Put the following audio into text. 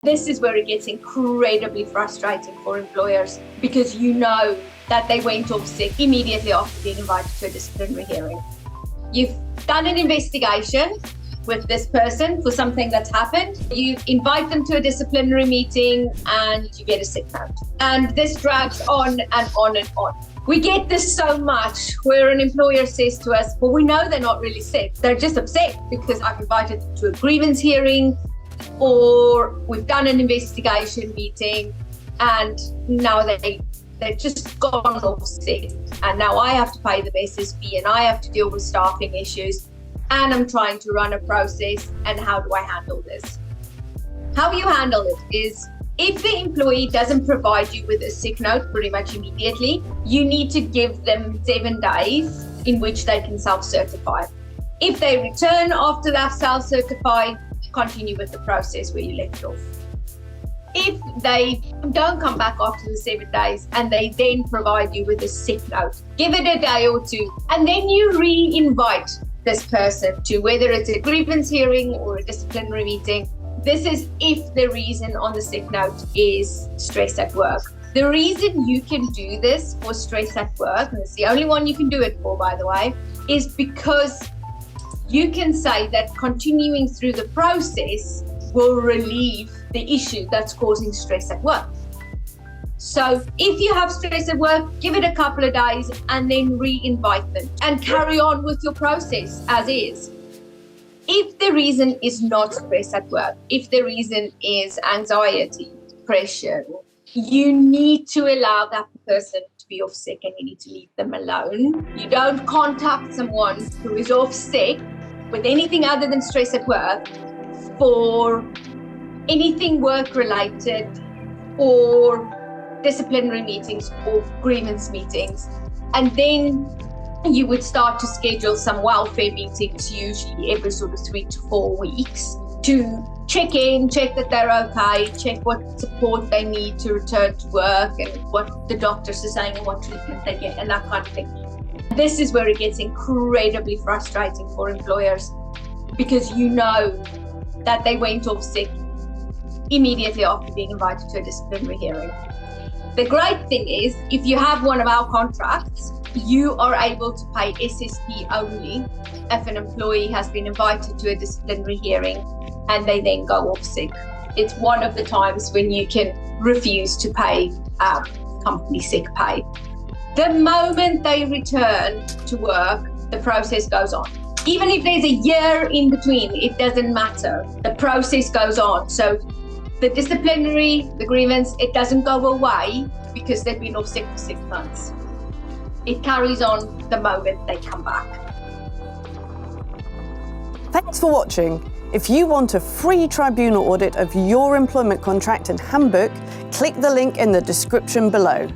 This is where it gets incredibly frustrating for employers because you know that they went off sick immediately after being invited to a disciplinary hearing. You've done an investigation with this person for something that's happened. You invite them to a disciplinary meeting and you get a sick note. And this drags on and on and on. We get this so much where an employer says to us, well, we know they're not really sick. They're just upset because I've invited them to a grievance hearing, or we've done an investigation meeting and now they've just gone off sick. And now I have to pay the SSP and I have to deal with staffing issues and I'm trying to run a process. And how do I handle this? How you handle it is, if the employee doesn't provide you with a sick note pretty much immediately, you need to give them 7 days in which they can self-certify. If they return after they've self-certified, continue with the process where you left off. If they don't come back after the 7 days and they then provide you with a sick note, give it a day or two, and then you re-invite this person to whether it's a grievance hearing or a disciplinary meeting. This is if the reason on the sick note is stress at work. The reason you can do this for stress at work, and it's the only one you can do it for, by the way, is because you can say that continuing through the process will relieve the issue that's causing stress at work. So if you have stress at work, give it a couple of days and then re-invite them and carry on with your process as is. If the reason is not stress at work, if the reason is anxiety, depression, you need to allow that person to be off sick and you need to leave them alone. You don't contact someone who is off sick with anything other than stress at work for anything work-related or disciplinary meetings or grievance meetings. And then you would start to schedule some welfare meetings, usually every sort of 3 to 4 weeks, to check in, check that they're okay, check what support they need to return to work and what the doctors are saying and what treatment they get and that kind of thing. This is where it gets incredibly frustrating for employers because you know that they went off sick immediately after being invited to a disciplinary hearing. The great thing is, if you have one of our contracts, you are able to pay SSP only if an employee has been invited to a disciplinary hearing and they then go off sick. It's one of the times when you can refuse to pay company sick pay. The moment they return to work, the process goes on. Even if there's a year in between, it doesn't matter. The process goes on. So the disciplinary, the grievance, it doesn't go away because they've been off sick for 6 months. It carries on the moment they come back. Thanks for watching. If you want a free tribunal audit of your employment contract and handbook, click the link in the description below.